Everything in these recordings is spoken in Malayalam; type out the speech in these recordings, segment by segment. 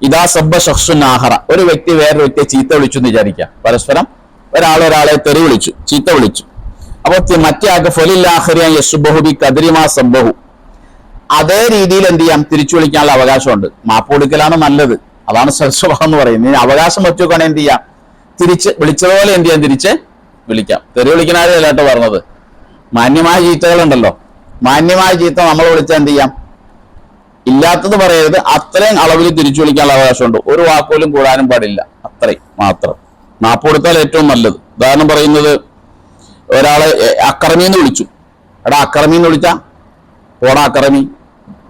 ഇതാ സബ്ബ ഷഖ്സുൻ ആഖറ, ഒരു വ്യക്തി വേറൊരു വ്യക്തിയെ ചീത്ത വിളിച്ചു എന്ന് വിചാരിക്കുക. പരസ്പരം ഒരാളെ തെറി വിളിച്ചു, ചീത്ത വിളിച്ചു. അപ്പൊ മറ്റേ ആൾക്ക് ഫലില്ലാഖിറിയ യസ്ബഹു ബി ഖദ്രിമാ സബ്ബഹു, അതേ രീതിയിൽ എന്ത് ചെയ്യാം, തിരിച്ചു വിളിക്കാനുള്ള അവകാശമുണ്ട്. മാപ്പ് കൊടുക്കലാണ് നല്ലത്, അതാണ് സ്വഭാവം എന്ന് പറയുന്നത്. ഇനി അവകാശം വെച്ചുകൊണ്ടാണ് എന്ത് ചെയ്യാം, തിരിച്ച് വിളിച്ചതുപോലെ എന്ത് ചെയ്യാം, തിരിച്ച് വിളിക്കാം. തെറി വിളിക്കണാരും അല്ലാട്ടോ പറഞ്ഞത്. മാന്യമായ ചീത്തകളുണ്ടല്ലോ, മാന്യമായ ചീത്ത നമ്മൾ വിളിച്ചാൽ എന്ത് ചെയ്യാം, ഇല്ലാത്തത് പറയരുത്, അത്രയും അളവിൽ തിരിച്ചു വിളിക്കാനുള്ള അവകാശമുണ്ട്. ഒരു വാക്കുപോലും കൂടാനും പാടില്ല, അത്രയും മാത്രം. മാപ്പ് കൊടുത്താൽ ഏറ്റവും നല്ലത്. ഉദാഹരണം പറയുന്നത്, ഒരാളെ അക്രമി എന്ന് വിളിച്ചു. എടാ അക്രമി എന്ന് വിളിച്ചാ പോടാ അക്രമി,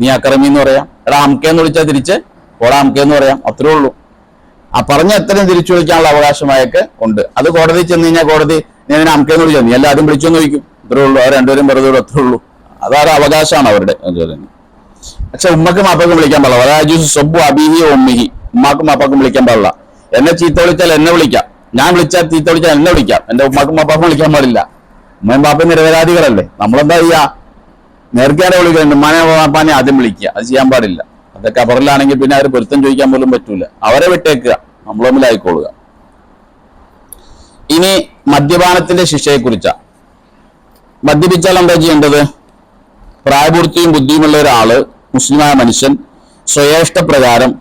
നീ അക്രമി എന്ന് പറയാം. എടാ അംകെന്ന് വിളിച്ചാൽ തിരിച്ച് പോടാ അംകെന്ന് പറയാം. അത്രേ ഉള്ളൂ. ആ പറഞ്ഞ എത്രയും തിരിച്ചു വിളിക്കാനുള്ള അവകാശമായൊക്കെ ഉണ്ട്. അത് കോടതി ചെന്ന് കഴിഞ്ഞാൽ കോടതി നീ അതിനെ അംകെന്ന് വിളിച്ചാൽ നീ എല്ലാവരും വിളിച്ചെന്ന് ചോദിക്കും. അത്രേ ഉള്ളൂ. അവർ രണ്ടുപേരും വെറുതെ അത്രേ ഉള്ളൂ. അതൊരു അവകാശമാണ് അവരുടെ. പക്ഷെ ഉമ്മക്കും അപ്പക്കും വിളിക്കാൻ പാടില്ല. വലാജൂസ് സബ്ബു അബീഹി ഉമ്മിഹി, ഉമ്മാക്കും അപ്പക്കും വിളിക്കാൻ പാടില്ല. എന്നെ ചീത്ത വിളിച്ചാൽ എന്നെ വിളിക്കാം, ഞാൻ വിളിച്ചാൽ ചീത്ത വിളിച്ചാൽ എന്നെ വിളിക്കാം. എന്റെ ഉമ്മാക്കും അപ്പാക്കും വിളിക്കാൻ പാടില്ല. ഉമ്മയും പാപ്പയും നിരപരാധികളല്ലേ. നമ്മളെന്താ ചെയ്യാ, നേർക്കാരെ വിളിക്കുന്നുണ്ട്, ഉമ്മാനെ പാപ്പാനെ ആദ്യം വിളിക്കുക. അത് ചെയ്യാൻ പാടില്ല. അതൊക്കെ അപറിലാണെങ്കിൽ പിന്നെ അവർ പൊരുത്തം ചോദിക്കാൻ പോലും പറ്റൂല. അവരെ വിട്ടേക്കുക, നമ്മൾ തമ്മിലായിക്കോളുക. ഇനി മദ്യപാനത്തിന്റെ ശിക്ഷയെക്കുറിച്ചാ. മദ്യപിച്ചാൽ എന്താ ചെയ്യേണ്ടത്? പ്രായപൂർത്തിയും ബുദ്ധിയുമുള്ള ഒരാള്, മുസ്ലിമായ മനുഷ്യൻ, സ്വയേഷ്ടപ്രകാരം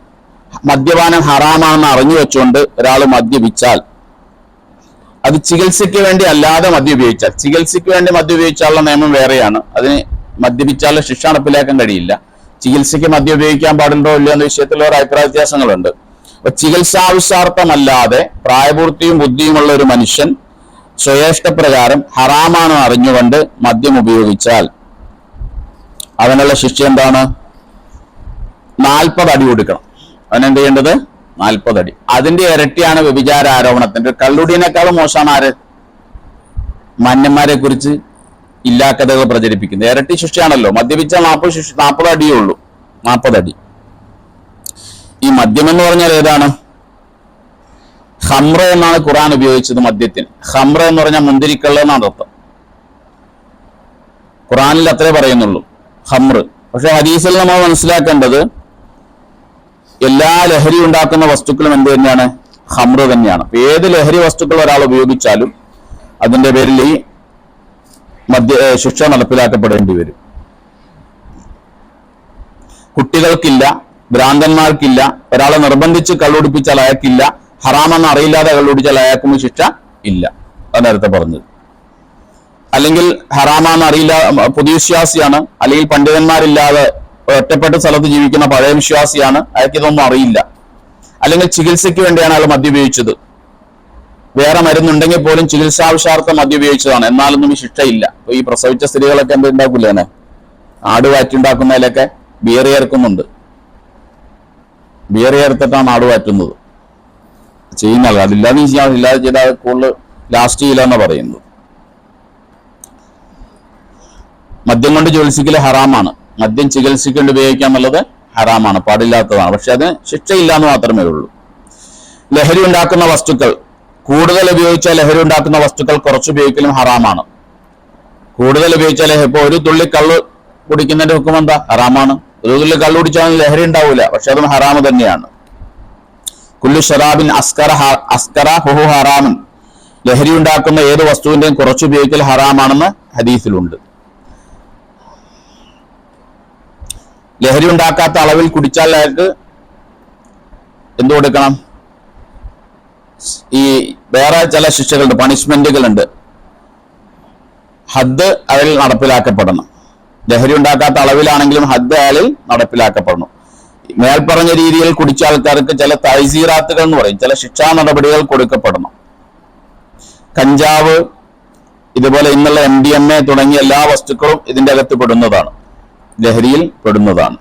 മദ്യപാനം ഹറാമാണെന്ന് അറിഞ്ഞു വെച്ചുകൊണ്ട് ഒരാൾ മദ്യപിച്ചാൽ, അത് ചികിത്സയ്ക്ക് വേണ്ടി അല്ലാതെ മദ്യം ഉപയോഗിച്ചാൽ, ചികിത്സയ്ക്ക് വേണ്ടി മദ്യം ഉപയോഗിച്ചാലുള്ള നിയമം വേറെയാണ്. അതിന് മദ്യപിച്ചാലുള്ള ശിക്ഷ നടപ്പിലാക്കാൻ കഴിയില്ല. ചികിത്സയ്ക്ക് മദ്യം ഉപയോഗിക്കാൻ പാടുണ്ടോ ഇല്ലയോ എന്ന വിഷയത്തിൽ ഒരു അഭിപ്രായ വ്യത്യാസങ്ങളുണ്ട്. അപ്പൊ ചികിത്സാവശ്യാർത്ഥമല്ലാതെ പ്രായപൂർത്തിയും ബുദ്ധിയുമുള്ള ഒരു മനുഷ്യൻ സ്വയേഷ്ടപ്രകാരം ഹറാമാണെന്ന് അറിഞ്ഞുകൊണ്ട് മദ്യം ഉപയോഗിച്ചാൽ അവനുള്ള ശിക്ഷ എന്താണ്? 40 അടി കൊടുക്കണം. അവനെന്ത് ചെയ്യേണ്ടത്? 40 അടി. അതിന്റെ ഇരട്ടിയാണ് വ്യഭിചാര ആരോപണത്തിന്റെ. കള്ളുടിയേക്കാളും മോശമാണ് ആര്? മാന്യന്മാരെ കുറിച്ച് ഇല്ലാക്കഥകൾ പ്രചരിപ്പിക്കുന്നത്. ഇരട്ടി ശിക്ഷയാണല്ലോ. മദ്യപിച്ചാൽ 40 അടിയേ ഉള്ളൂ. 40 അടി. ഈ മദ്യം എന്ന് പറഞ്ഞാൽ ഏതാണ്? ഖംറ എന്നാണ് ഖുർആൻ ഉപയോഗിച്ചത് മദ്യത്തിന്. ഖംറ എന്ന് പറഞ്ഞാൽ മുന്തിരിക്കള്ള എന്നാണ് അർത്ഥം. ഖുർആനിൽ അത്രേ പറയുന്നുള്ളൂ, ഖംർ. പക്ഷെ ഹദീസിൽ നമ്മൾ മനസ്സിലാക്കേണ്ടത് എല്ലാ ലഹരി ഉണ്ടാക്കുന്ന വസ്തുക്കളും എന്ത് തന്നെയാണ്? ഖംർ തന്നെയാണ്. ഏത് ലഹരി വസ്തുക്കൾ ഒരാൾ ഉപയോഗിച്ചാലും അതിന്റെ പേരിൽ ഈ ശിക്ഷ നടപ്പിലാക്കപ്പെടേണ്ടി വരും. കുട്ടികൾക്കില്ല, ഭ്രാന്തന്മാർക്കില്ല, ഒരാളെ നിർബന്ധിച്ച് കള്ളുടിപ്പിച്ചാൽ അയാൾക്കില്ല, ഹറാമെന്ന് അറിയില്ലാതെ കള്ളുടിച്ചാൽ അയാൾക്കും ശിക്ഷ ഇല്ല. അത് നേരത്തെ പറഞ്ഞത്. അല്ലെങ്കിൽ ഹറാമാന്ന് അറിയില്ല, പുതിയ വിശ്വാസിയാണ്, അല്ലെങ്കിൽ പണ്ഡിതന്മാരില്ലാതെ ഒറ്റപ്പെട്ട സ്ഥലത്ത് ജീവിക്കുന്ന പഴയ വിശ്വാസിയാണ്, അയാൾക്ക് ഇതൊന്നും അറിയില്ല. അല്ലെങ്കിൽ ചികിത്സയ്ക്ക് വേണ്ടിയാണ് അയാൾ മദ്യം ഉപയോഗിച്ചത്, വേറെ മരുന്നുണ്ടെങ്കിൽ പോലും ചികിത്സാവശ്യാർത്ഥം മദ്യം ഉപയോഗിച്ചതാണ്, എന്നാലൊന്നും ഈ ശിക്ഷയില്ല. അപ്പൊ ഈ പ്രസവിച്ച സ്ത്രീകളൊക്കെ എന്ത് ഉണ്ടാക്കൂലേ, ആട് വാറ്റുണ്ടാക്കുന്നതിലൊക്കെ ബിയർ ചേർക്കുന്നുണ്ട്. ബിയർ ചേർത്തിട്ടാണ് ആട് വാറ്റുന്നത് ചെയ്യുന്നത്. അതില്ലാതെ ഇല്ലാതെ ചെയ്താൽ കൂടുതൽ ലാസ്റ്റ് ചെയ്യില്ല എന്നാ പറയുന്നത്. മദ്യം കൊണ്ട് ചികിത്സിക്കൽ ഹറാമാണ്. മദ്യം ചികിത്സയ്ക്ക് വേണ്ടി ഉപയോഗിക്കുക എന്നുള്ളത് ഹറാമാണ്, പാടില്ലാത്തതാണ്. പക്ഷെ അത് ശിക്ഷയില്ല എന്ന് മാത്രമേ ഉള്ളൂ. ലഹരി ഉണ്ടാക്കുന്ന വസ്തുക്കൾ കൂടുതൽ ഉപയോഗിച്ചാൽ, ലഹരി ഉണ്ടാക്കുന്ന വസ്തുക്കൾ കുറച്ച് ഉപയോഗിക്കലും ഹറാമാണ്. കൂടുതൽ ഉപയോഗിച്ചാൽ, ഇപ്പൊ ഒരു തുള്ളി കള്ള് കുടിക്കുന്നതിന്റെ ഹുക്കം എന്താ? ഹറാമാണ്. ഒരു തുള്ളി കള്ള് കുടിച്ചാൽ ലഹരി ഉണ്ടാവില്ല, പക്ഷെ അതും ഹറാമ് തന്നെയാണ്. കുല്ലു ഷറാബിൻ അസ്കറ ഹുഹു ഹറാമുൻ, ലഹരി ഉണ്ടാക്കുന്ന ഏത് വസ്തുവിന്റെയും കുറച്ച് ഉപയോഗിക്കൽ ഹറാമാണെന്ന് ഹദീസിലുണ്ട്. ലഹരി ഉണ്ടാക്കാത്ത അളവിൽ കുടിച്ചാൽ അയാൾക്ക് എന്തു കൊടുക്കണം? ഈ വേറെ ചില ശിക്ഷകളുണ്ട്, പണിഷ്മെന്റുകളുണ്ട്. ഹദ് അയാളിൽ നടപ്പിലാക്കപ്പെടണം. ലഹരി ഉണ്ടാക്കാത്ത അളവിലാണെങ്കിലും ഹദ് അയാളിൽ നടപ്പിലാക്കപ്പെടണം. മേൽപ്പറഞ്ഞ രീതിയിൽ കുടിച്ച ആൾക്കാർക്ക് ചില തൈസീറാത്തുകൾ എന്ന് പറയും, ചില ശിക്ഷാ നടപടികൾ കൊടുക്കപ്പെടണം. കഞ്ചാവ്, ഇതുപോലെ ഇന്നുള്ള MDMA തുടങ്ങിയ എല്ലാ വസ്തുക്കളും ഇതിന്റെ അകത്ത് പെടുന്നതാണ്, ലഹരിയിൽ പെടുന്നതാണ്.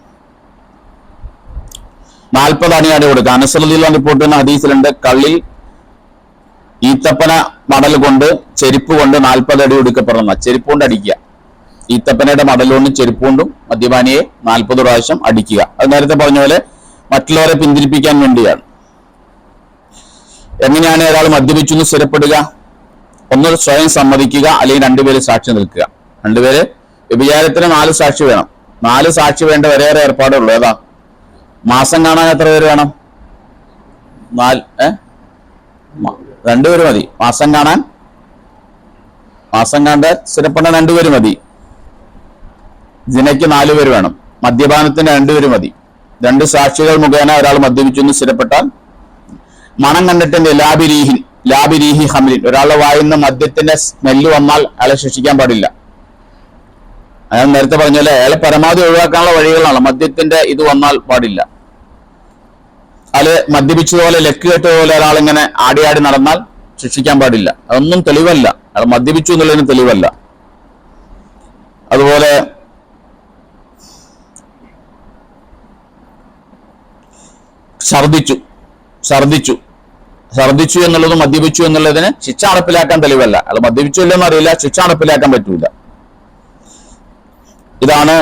40 അടിയാണ് കൊടുക്കുക. അനസ് റളിയല്ലാഹു റിപ്പോർട്ട് ചെയ്യുന്ന ഹദീസിലുണ്ട്, കള്ളിൽ ഈത്തപ്പന മടൽ കൊണ്ട്, ചെരുപ്പ് കൊണ്ട് 40 അടി കൊടുക്കപ്പെടണം. ചെരുപ്പ് കൊണ്ട് അടിക്കുക. ഈത്തപ്പനയുടെ മടൽ കൊണ്ടും ചെരുപ്പ് കൊണ്ടും മദ്യപാനിയെ 40 പ്രാവശ്യം അടിക്കുക. അത് നേരത്തെ പറഞ്ഞ പോലെ മറ്റുള്ളവരെ പിന്തിരിപ്പിക്കാൻ വേണ്ടിയാണ്. എങ്ങനെയാണ് ഒരാൾ മദ്യപിച്ചു എന്ന് സ്ഥിരപ്പെടുക? ഒന്ന് സ്വയം സമ്മതിക്കുക, അല്ലെങ്കിൽ 2 പേര് സാക്ഷി നിൽക്കുക. 2 പേര്, വ്യഭിചാരത്തിന് 4 സാക്ഷി വേണം. 4 സാക്ഷി വേണ്ട വേറെ ഏർപ്പാടുള്ളൂ. ഏതാ? മാസം കാണാൻ എത്ര പേര് വേണം? രണ്ടുപേര് മതി. മാസം കണ്ട് സ്ഥിരപ്പെടാൻ 2 പേര് മതി. ജിനയ്ക്ക് 4 പേര് വേണം. മദ്യപാനത്തിന് 2 പേര് മതി. 2 സാക്ഷികൾ മുഖേന ഒരാൾ മദ്യപിച്ചു എന്ന് സ്ഥിരപ്പെട്ടാൽ. മണം കണ്ടിട്ടുണ്ട് ലാബിരീഹി ഹംലിൻ, ഒരാളുടെ വായിന്ന് മദ്യത്തിന്റെ സ്മെല്ല് വന്നാൽ അയാളെ ശിക്ഷിക്കാൻ പാടില്ല. അയാൾ നേരത്തെ പറഞ്ഞല്ലേ, അയാളെ പരമാവധി ഒഴിവാക്കാനുള്ള വഴികളാണ്. മദ്യത്തിന്റെ ഇത് വന്നാൽ പാടില്ല. അയാള് മദ്യപിച്ചതുപോലെ ലക്ക് കെട്ടതുപോലെ ഒരാളിങ്ങനെ ആടി നടന്നാൽ ശിക്ഷിക്കാൻ പാടില്ല. അതൊന്നും തെളിവല്ല. അയാൾ മദ്യപിച്ചു എന്നുള്ളതിന് തെളിവല്ല. അതുപോലെ ഛർദിച്ചു എന്നുള്ളത് മദ്യപിച്ചു എന്നുള്ളതിന് ശിക്ഷ നടപ്പിലാക്കാൻ തെളിവല്ല. അയാൾ മദ്യപിച്ചു ഇല്ലെന്ന് അറിയില്ല, ശിക്ഷ നടപ്പിലാക്കാൻ പറ്റൂല. ഇതാണ്